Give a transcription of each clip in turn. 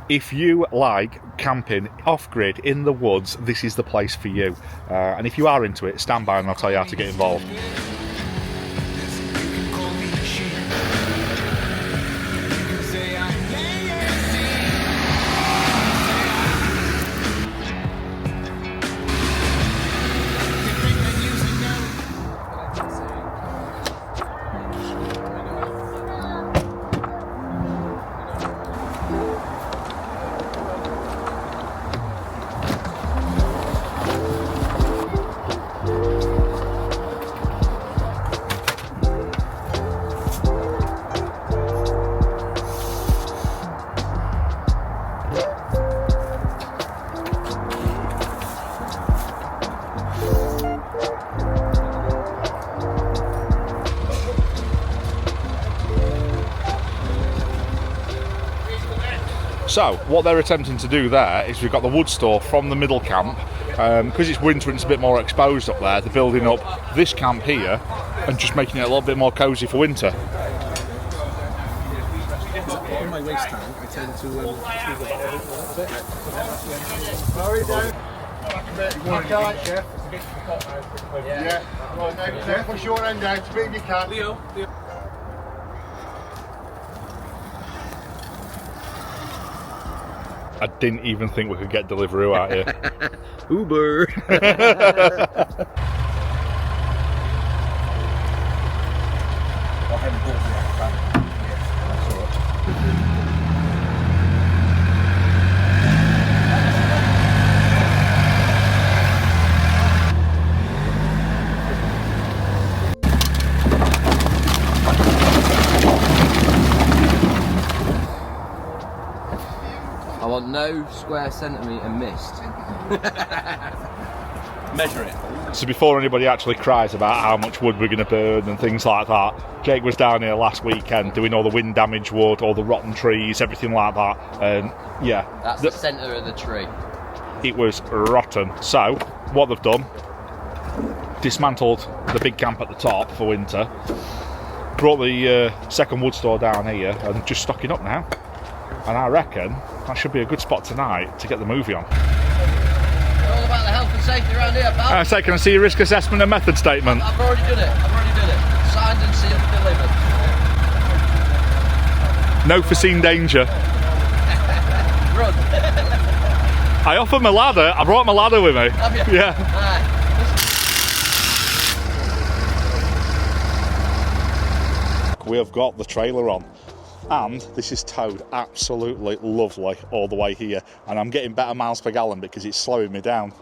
If you like camping off-grid in the woods, this is the place for you. And if you are into it, stand by and I'll tell you how to get involved. So, what they're attempting to do there is we've got the wood store from the middle camp. Because it's winter and it's a bit more exposed up there, they're building up this camp here and just making it a little bit more cosy for winter. On my waist time, I tend to move about a bit. Yeah. Right, now, Jeff, push your end down, speed you can. Leo. I didn't even think we could get Deliveroo out here. Uber. I want no square centimetre missed. Measure it. So before anybody actually cries about how much wood we're going to burn and things like that, Jake was down here last weekend doing all the wind damaged wood, all the rotten trees, everything like that, and yeah. That's the centre of the tree. It was rotten. So, what they've done, dismantled the big camp at the top for winter, brought the second wood store down here and just stocking up now. And I reckon that should be a good spot tonight to get the movie on. It's all about the health and safety around here, pal. So can I see your risk assessment and method statement? I've already done it. Signed and sealed and delivered. No foreseen danger. Run. I offered my ladder. I brought my ladder with me. Have you? Yeah. Right. We have got the trailer on. And this is towed absolutely lovely all the way here, and I'm getting better miles per gallon because it's slowing me down.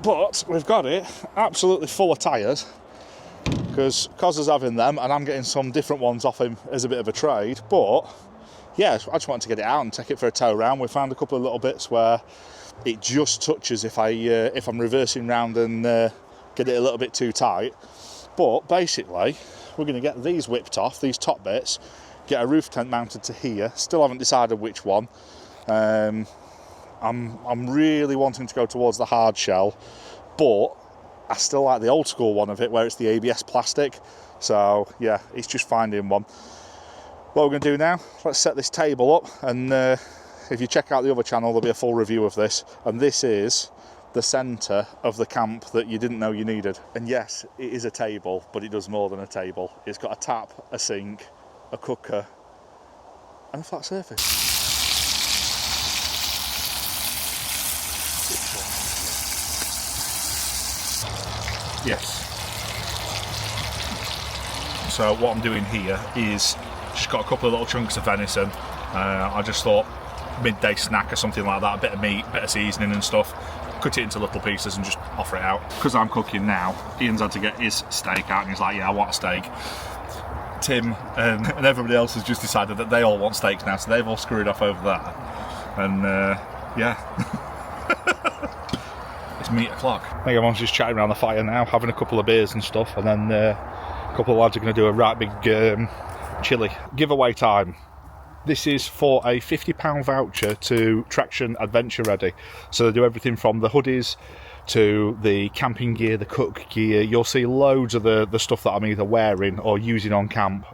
But we've got it absolutely full of tyres because Cos is having them and I'm getting some different ones off him as a bit of a trade. But yeah, I just wanted to get it out and take it for a tow round. We found a couple of little bits where it just touches if I'm reversing round and get it a little bit too tight. But basically, we're going to get these whipped off, these top bits, get a roof tent mounted to here. Still haven't decided which one. I'm really wanting to go towards the hard shell, but I still like the old school one of it where it's the ABS plastic. So yeah, it's just finding one. What we're going to do now, let's set this table up, and if you check out the other channel, there'll be a full review of this. And this is the centre of the camp that you didn't know you needed. And yes, it is a table, but it does more than a table. It's got a tap, a sink, a cooker, and a flat surface. Yes. So what I'm doing here is just got a couple of little chunks of venison. I just thought midday snack or something like that, a bit of meat, a bit of seasoning and stuff. Cut it into little pieces and just offer it out. Because I'm cooking now, Ian's had to get his steak out and he's like, yeah, I want a steak. Tim and everybody else has just decided that they all want steaks now, so they've all screwed off over that. And yeah. It's meat o'clock. I think everyone's just chatting around the fire now, having a couple of beers and stuff, and then a couple of lads are going to do a right big chili. Giveaway time. This is for a £50 voucher to Traction Adventure Ready. So they do everything from the hoodies to the camping gear, the cook gear. You'll see loads of the stuff that I'm either wearing or using on camp.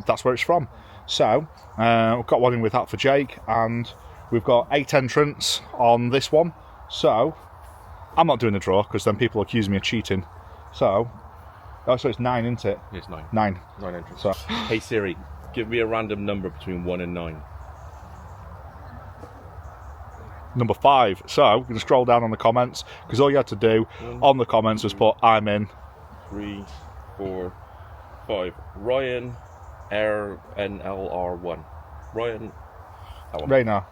That's where it's from. So we've got one in with that for Jake, and we've got 8 entrants on this one. So I'm not doing a draw because then people accuse me of cheating. So it's 9, isn't it? It's 9. 9. 9 entrants. So Hey Siri, give me a random number between 1 and 9. number 5. So we're going to scroll down on the comments, because all you had to do on the comments was put I'm in. 3, 4, 5. Ryan RNLR1. Ryan. That one. Raynar.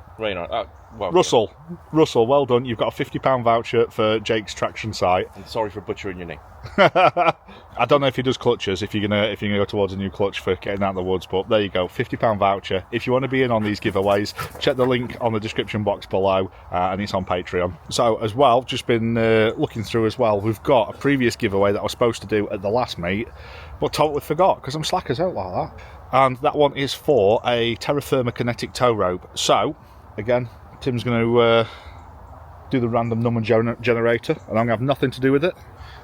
Well, Russell, well done. You've got a £50 voucher for Jake's traction site. I'm sorry for butchering your name. I don't know if he does clutches, if you're gonna go towards a new clutch for getting out of the woods, but there you go, £50 voucher. If you want to be in on these giveaways, check the link on the description box below, and it's on Patreon. So as well, just been looking through as well, we've got a previous giveaway that I was supposed to do at the last meet, but totally forgot because I'm slack as out like that. And that one is for a Terra Firma kinetic tow rope. So again, Tim's going to do the random number generator, and I'm going to have nothing to do with it.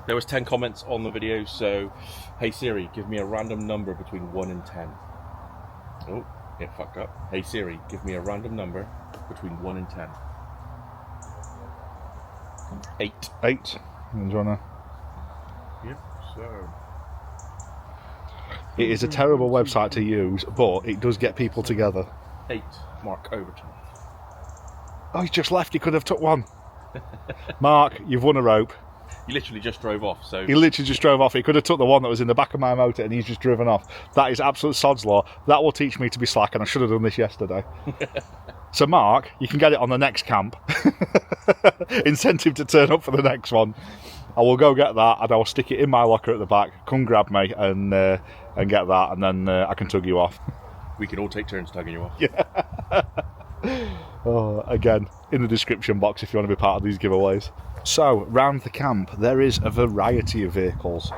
There was 10 comments on the video, so hey Siri, give me a random number between 1 and 10. Oh, it fucked up. Hey Siri, give me a random number between 1 and 10. 8. 8. Do you wanna... Yep, so... It is a terrible website to use, but it does get people together. 8. Mark Overton. Oh, he's just left. He could have took one. Mark, you've won a rope. He literally just drove off, so... He literally just drove off. He could have took the one that was in the back of my motor, and he's just driven off. That is absolute sod's law. That will teach me to be slack, and I should have done this yesterday. So, Mark, you can get it on the next camp. Incentive to turn up for the next one. I will go get that, and I will stick it in my locker at the back. Come grab me and get that, and then I can tug you off. We can all take turns tugging you off. Yeah. Oh, again, in the description box if you want to be part of these giveaways. So, round the camp, there is a variety of vehicles.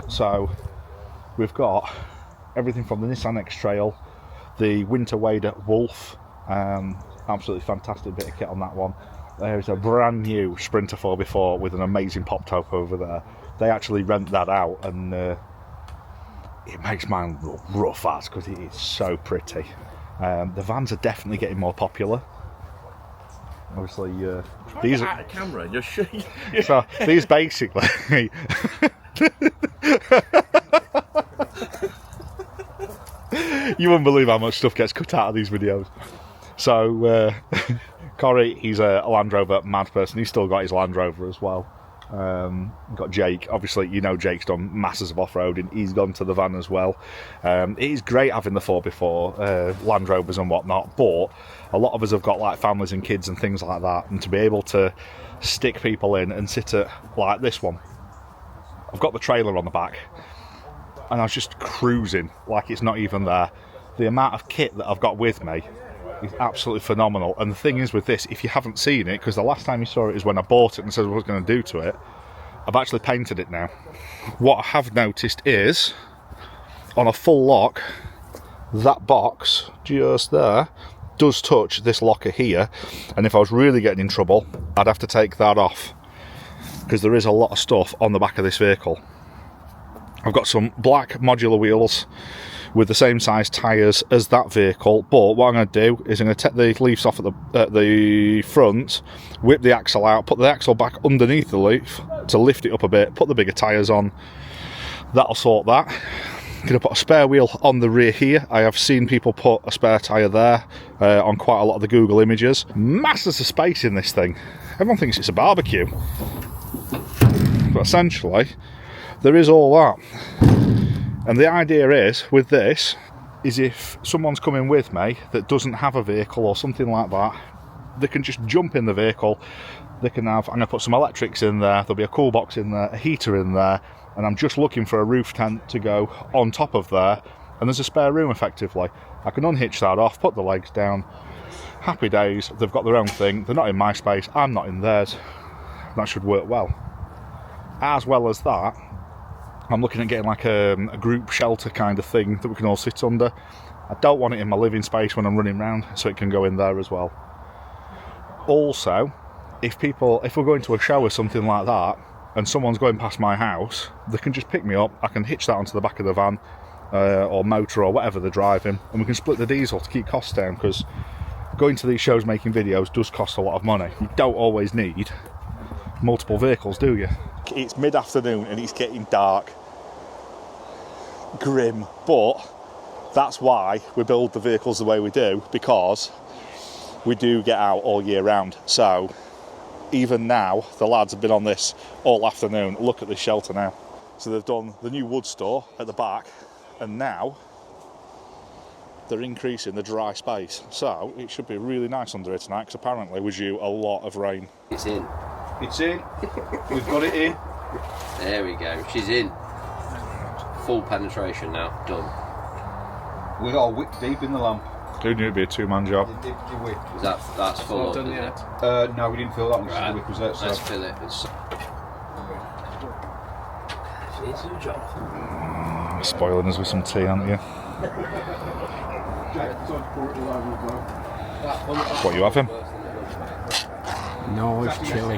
So, we've got everything from the Nissan X-Trail, the Winter Wader Wolf, absolutely fantastic bit of kit on that one. There's a brand new Sprinter 4x4 with an amazing pop top over there. They actually rent that out, and it makes mine look rough as, because it is so pretty. The vans are definitely getting more popular. Obviously, these are... camera, you're shaking. So these basically... You wouldn't believe how much stuff gets cut out of these videos. So, Corey, he's a Land Rover mad person. He's still got his Land Rover as well. Got Jake. Obviously, you know Jake's done masses of off-roading. He's gone to the van as well. It is great having the 4x4 Land Rovers and whatnot, but a lot of us have got like families and kids and things like that, and to be able to stick people in and sit at like this one. I've got the trailer on the back, and I was just cruising like it's not even there. The amount of kit that I've got with me is absolutely phenomenal. And the thing is with this, if you haven't seen it, because the last time you saw it is when I bought it and said what I was going to do to it, I've actually painted it now. What I have noticed is, on a full lock, that box just there does touch this locker here, and if I was really getting in trouble, I'd have to take that off, because there is a lot of stuff on the back of this vehicle. I've got some black modular wheels with the same size tyres as that vehicle, but what I'm going to do is I'm going to take the leaves off at the front, whip the axle out, put the axle back underneath the leaf to lift it up a bit, put the bigger tyres on. That'll sort that. I'm going to put a spare wheel on the rear here. I have seen people put a spare tyre there on quite a lot of the Google images. Masses of space in this thing. Everyone thinks it's a barbecue, but essentially there is all that. And the idea is, with this, is if someone's coming with me that doesn't have a vehicle or something like that, they can just jump in the vehicle. They can have, I'm going to put some electrics in there, there'll be a cool box in there, a heater in there, and I'm just looking for a roof tent to go on top of there, and there's a spare room effectively. I can unhitch that off, put the legs down, happy days. They've got their own thing, they're not in my space, I'm not in theirs. That should work well. As well as that, I'm looking at getting like a group shelter kind of thing that we can all sit under. I don't want it in my living space when I'm running around, so it can go in there as well. Also, if we're going to a show or something like that, and someone's going past my house, they can just pick me up. I can hitch that onto the back of the van or motor or whatever they're driving, and we can split the diesel to keep costs down, because going to these shows making videos does cost a lot of money. You don't always need multiple vehicles, do you? It's mid-afternoon and it's getting dark. Grim, but that's why we build the vehicles the way we do, because we do get out all year round. So even now, the lads have been on this all afternoon. Look at this shelter now. So they've done the new wood store at the back, and now they're increasing the dry space. So it should be really nice under here tonight, because apparently we're due a lot of rain. It's in. It's in. We've got it in. There we go. She's in. Full penetration now. Done. We're all wick deep in the lamp. Do need to be a two-man job. That's full up, isn't it? No, we didn't fill that one. Right. The wick was there, so. Let's fill it. Spoiling us with some tea, aren't you? What you having? No, it's chilly.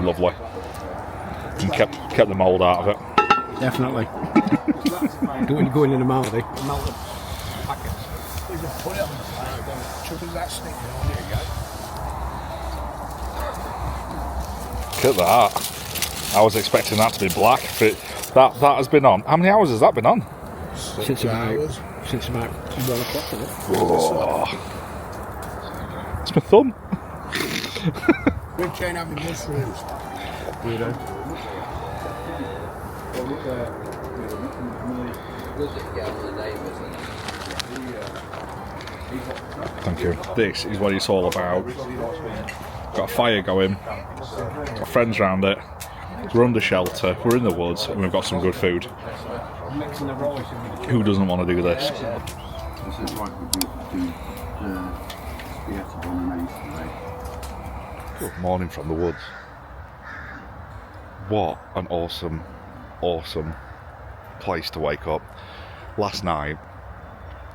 Lovely. And kept the mould out of it. Definitely. Don't want to go in the mouth, eh? Look at that. I was expecting that to be black, but that has been on. How many hours has that been on? Since about 1 o'clock, isn't it? Oh. It's my thumb. We can't have mushrooms. Thank you. This is what it's all about. Got a fire going, got friends around it, we're under shelter, we're in the woods, and we've got some good food. Who doesn't want to do this? Good morning from the woods. What an awesome place to wake up. Last night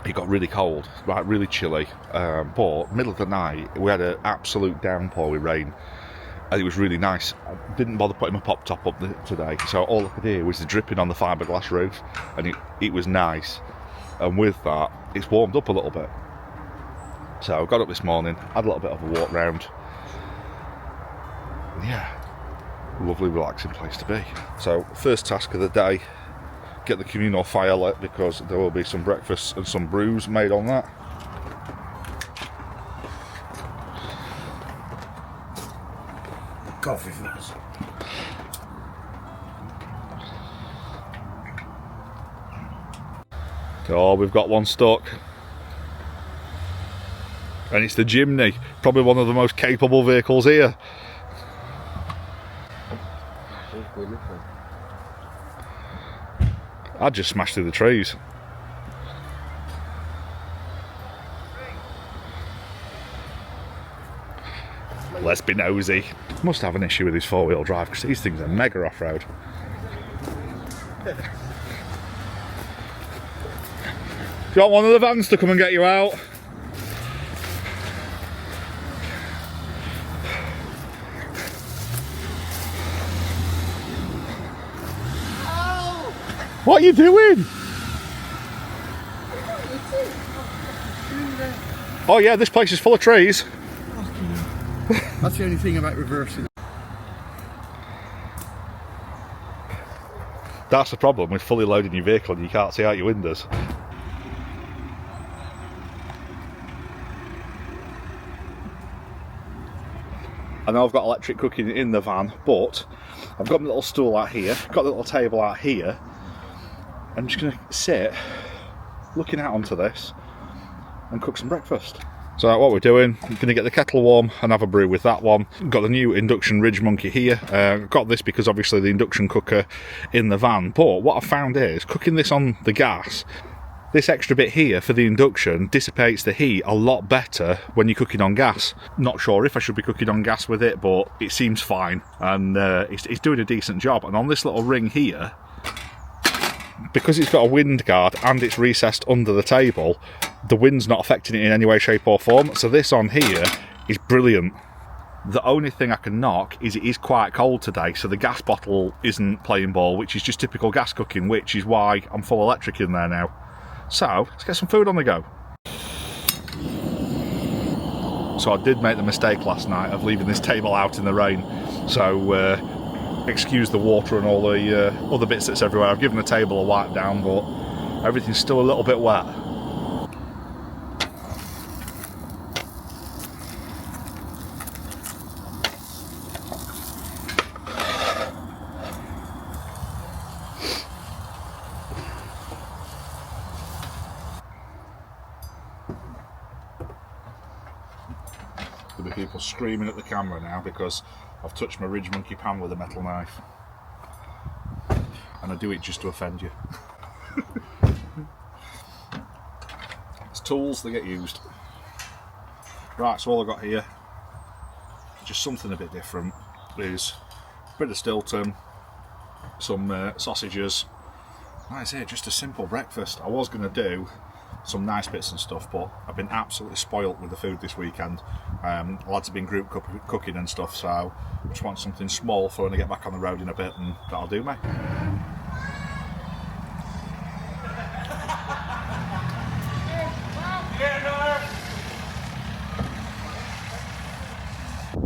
it got really cold, right, really chilly, but middle of the night we had an absolute downpour with rain, and it was really nice. I didn't bother putting my pop top up today, so all I could hear was the dripping on the fiberglass roof, and it was nice. And with that, it's warmed up a little bit. So I got up this morning, had a little bit of a walk round. Yeah, lovely relaxing place to be. So first task of the day, get the communal fire lit, because there will be some breakfast and some brews made on that. Coffee first. Oh, we've got one stuck. And it's the Jimny, probably one of the most capable vehicles here. I just smashed through the trees. Let's be nosy. Must have an issue with his four-wheel drive, because these things are mega off-road. Do you want one of the vans to come and get you out? What are you doing? Oh yeah, this place is full of trees. That's the only thing about reversing. That's the problem with fully loading your vehicle and you can't see out your windows. I know I've got electric cooking in the van, but I've got my little stool out here, got the little table out here. I'm just going to sit looking out onto this and cook some breakfast. So what we're doing, I'm going to get the kettle warm and have a brew with that one. Got the new induction Ridge Monkey here. Got this because obviously the induction cooker in the van. But what I found is, cooking this on the gas, this extra bit here for the induction dissipates the heat a lot better when you're cooking on gas. Not sure if I should be cooking on gas with it, but it seems fine. And it's doing a decent job. And on this little ring here, because it's got a wind guard and it's recessed under the table, the wind's not affecting it in any way, shape or form. So this on here is brilliant. The only thing I can knock is it is quite cold today, so the gas bottle isn't playing ball, which is just typical gas cooking, which is why I'm full electric in there now. So, let's get some food on the go. So I did make the mistake last night of leaving this table out in the rain, so excuse the water and all the other bits that's everywhere. I've given the table a wipe down, but everything's still a little bit wet. There'll be people screaming at the camera now because I've touched my Ridge Monkey pan with a metal knife. And I do it just to offend you. It's tools that get used. Right, so all I've got here, just something a bit different, is a bit of Stilton, some sausages. Like I say, just a simple breakfast. I was going to do some nice bits and stuff, but I've been absolutely spoilt with the food this weekend. Lads have been group cooking and stuff, so I just want something small for when I get back on the road in a bit, and that'll do me.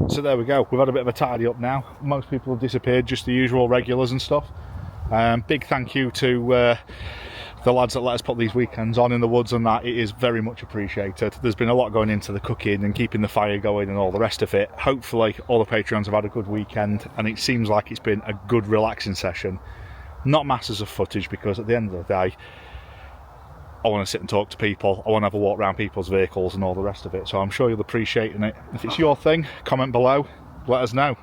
So there we go, we've had a bit of a tidy up now. Most people have disappeared, just the usual regulars and stuff. Big thank you to the lads that let us put these weekends on in the woods and that. It is very much appreciated. There's been a lot going into the cooking and keeping the fire going and all the rest of it. Hopefully all the Patreons have had a good weekend, and it seems like it's been a good relaxing session. Not masses of footage, because at the end of the day I want to sit and talk to people, I want to have a walk around people's vehicles and all the rest of it, so I'm sure you'll appreciate it. If it's your thing, comment below, let us know.